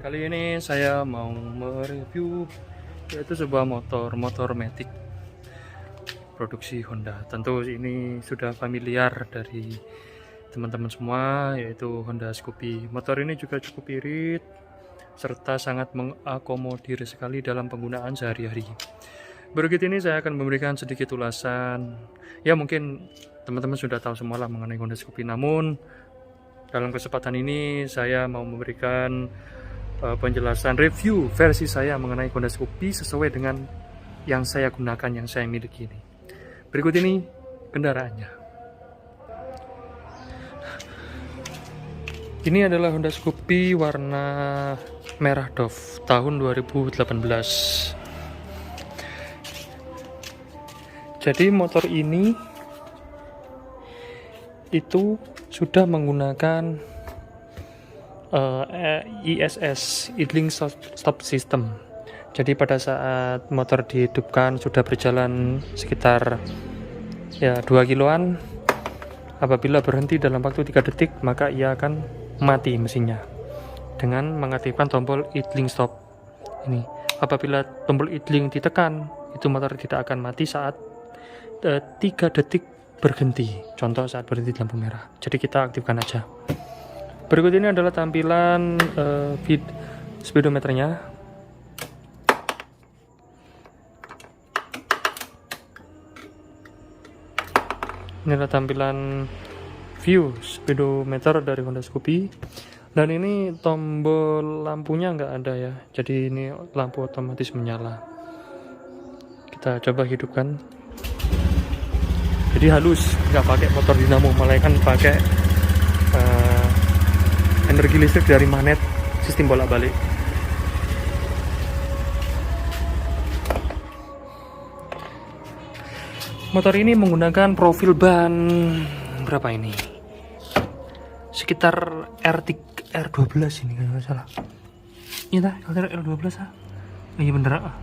Kali ini saya mau mereview yaitu sebuah motor Matic produksi Honda. Tentu ini sudah familiar dari teman-teman semua, yaitu Honda Scoopy. Motor ini juga cukup irit serta sangat mengakomodir sekali dalam penggunaan sehari-hari. Berikut ini saya akan memberikan sedikit ulasan. Ya, mungkin teman-teman sudah tahu semua lah mengenai Honda Scoopy, namun dalam kesempatan ini saya mau memberikan penjelasan review versi saya mengenai Honda Scoopy sesuai dengan yang saya gunakan, yang saya miliki ini. Berikut ini kendaraannya. Ini adalah Honda Scoopy warna merah doff tahun 2018. Jadi motor ini itu sudah menggunakan ISS, idling stop system. Jadi pada saat motor dihidupkan sudah berjalan sekitar 2 kiloan, apabila berhenti dalam waktu 3 detik maka ia akan mati mesinnya dengan mengaktifkan tombol idling stop ini. Apabila tombol idling ditekan, itu motor tidak akan mati saat 3 detik berhenti, contoh saat berhenti lampu merah. Jadi kita aktifkan aja. Berikut ini adalah tampilan speedometernya. Ini adalah tampilan view speedometer dari Honda Scoopy. Dan ini tombol lampunya nggak ada ya, jadi ini lampu otomatis menyala. Kita coba hidupkan. Jadi halus, nggak pakai motor dinamo, melainkan pakai energi listrik dari magnet, sistem bolak-balik. Motor ini menggunakan profil ban berapa ini? Sekitar R12 ini kalau nggak salah. Iya, R12 ah. Iya bener ah.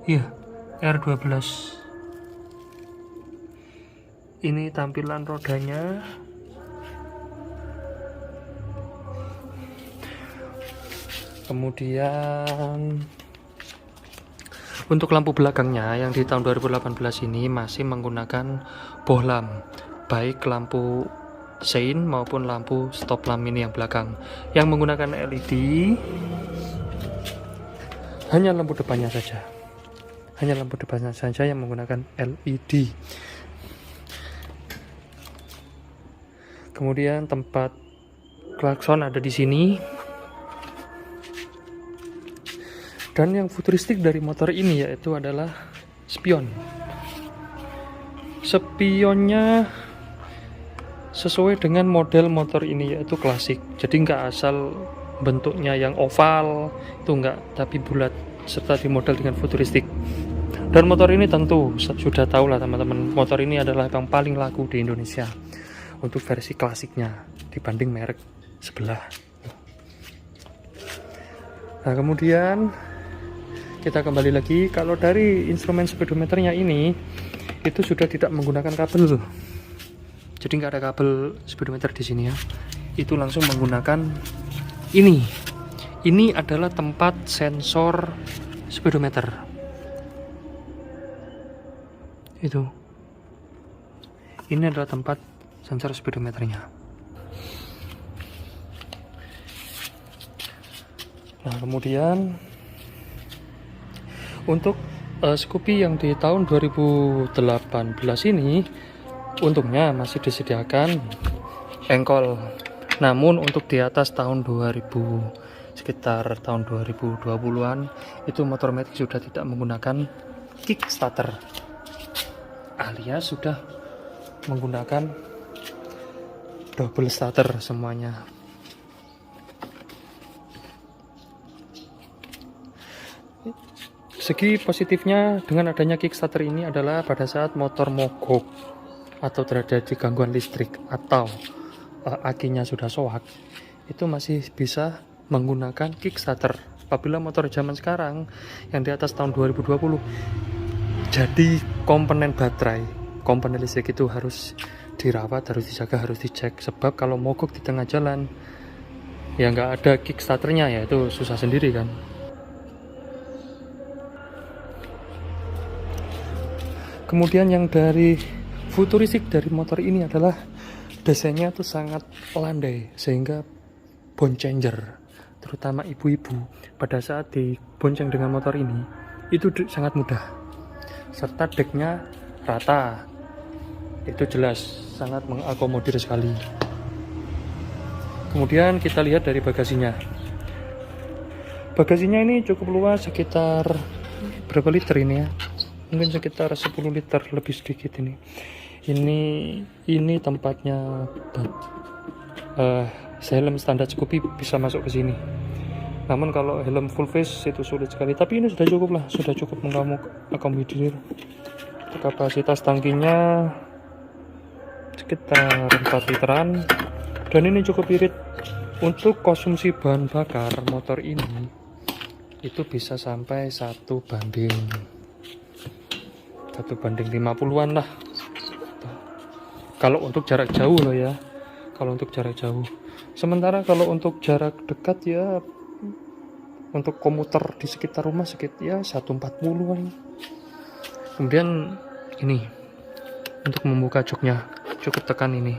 Iya, R12. Ini tampilan rodanya. Kemudian untuk lampu belakangnya yang di tahun 2018 ini masih menggunakan bohlam, baik lampu sein maupun lampu stop lamp ini yang belakang. Yang menggunakan LED hanya lampu depannya saja. Hanya lampu depannya saja yang menggunakan LED. Kemudian tempat klakson ada di sini. Dan yang futuristik dari motor ini yaitu adalah spion. Spionnya sesuai dengan model motor ini yaitu klasik. Jadi nggak asal bentuknya yang oval, itu nggak, tapi bulat serta dimodel dengan futuristik. Dan motor ini tentu sudah tahu lah teman-teman, motor ini adalah yang paling laku di Indonesia untuk versi klasiknya dibanding merek sebelah. Nah, kemudian kita kembali lagi, kalau dari instrumen speedometernya ini itu sudah tidak menggunakan kabel. Jadi nggak ada kabel speedometer di sini ya. Itu langsung menggunakan ini. Ini adalah tempat sensor speedometer. Itu. Ini adalah tempat sensor speedometernya. Nah, kemudian untuk Scoopy yang di tahun 2018 ini untungnya masih disediakan engkol. Namun untuk di atas tahun 2000, sekitar tahun 2020-an, itu motor Matic sudah tidak menggunakan kickstarter, alias sudah menggunakan double starter semuanya. Segi positifnya dengan adanya kickstarter ini adalah pada saat motor mogok atau terjadi gangguan listrik atau akinya sudah soak, itu masih bisa menggunakan kickstarter. Apabila motor zaman sekarang yang di atas tahun 2020, jadi komponen baterai, komponen listrik itu harus dirawat, harus dijaga, harus dicek. Sebab kalau mogok di tengah jalan ya nggak ada kickstarternya, ya itu susah sendiri kan. Kemudian yang dari futuristik dari motor ini adalah desainnya tuh sangat landai, sehingga bone changer, terutama ibu-ibu pada saat dibonceng dengan motor ini itu sangat mudah. Serta decknya rata, itu jelas sangat mengakomodir sekali. Kemudian kita lihat dari bagasinya. Bagasinya ini cukup luas, sekitar berapa liter ini ya? Mungkin sekitar 10 liter lebih sedikit ini. Ini tempatnya helm standar Scoopy bisa masuk ke sini. Namun kalau helm full face itu sulit sekali. Tapi ini sudah cukup lah, sudah cukup mengakomodir. Kapasitas tangkinya sekitar 4 literan. Dan ini cukup irit. Untuk konsumsi bahan bakar motor ini itu bisa sampai 1:50-an lah. Kalau untuk jarak jauh loh ya. Kalau untuk jarak jauh. Sementara kalau untuk jarak dekat ya, untuk komuter di sekitar rumah sekitar ya 1:40-an. Kemudian ini untuk membuka joknya cukup tekan ini.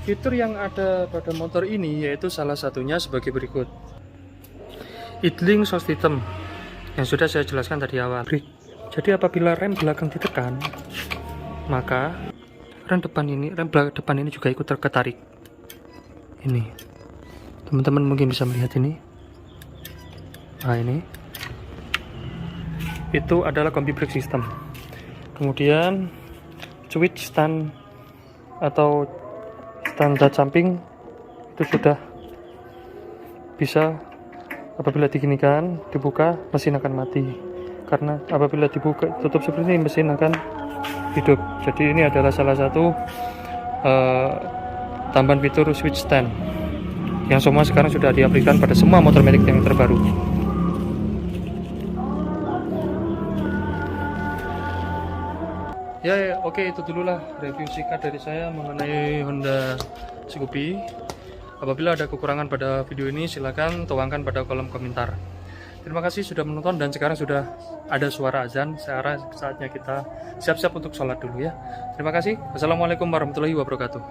Fitur yang ada pada motor ini yaitu salah satunya sebagai berikut. Idling system yang sudah saya jelaskan tadi awal. Jadi apabila rem belakang ditekan, maka rem depan ini juga ikut terketarik. Ini, teman-teman mungkin bisa melihat ini. Nah ini, itu adalah combi brake system. Kemudian switch stand atau standar samping itu sudah bisa, apabila diginikan dibuka mesin akan mati, karena apabila dibuka tutup seperti ini mesin akan hidup. Jadi ini adalah salah satu tambahan fitur switch stand yang semua sekarang sudah diaplikasikan pada semua motor matic yang terbaru. Ya, oke, itu dululah review singkat dari saya mengenai Honda Scoopy. Apabila ada kekurangan pada video ini, silakan tuangkan pada kolom komentar. Terima kasih sudah menonton, dan sekarang sudah ada suara azan. Saatnya kita siap-siap untuk sholat dulu ya. Terima kasih. Wassalamualaikum warahmatullahi wabarakatuh.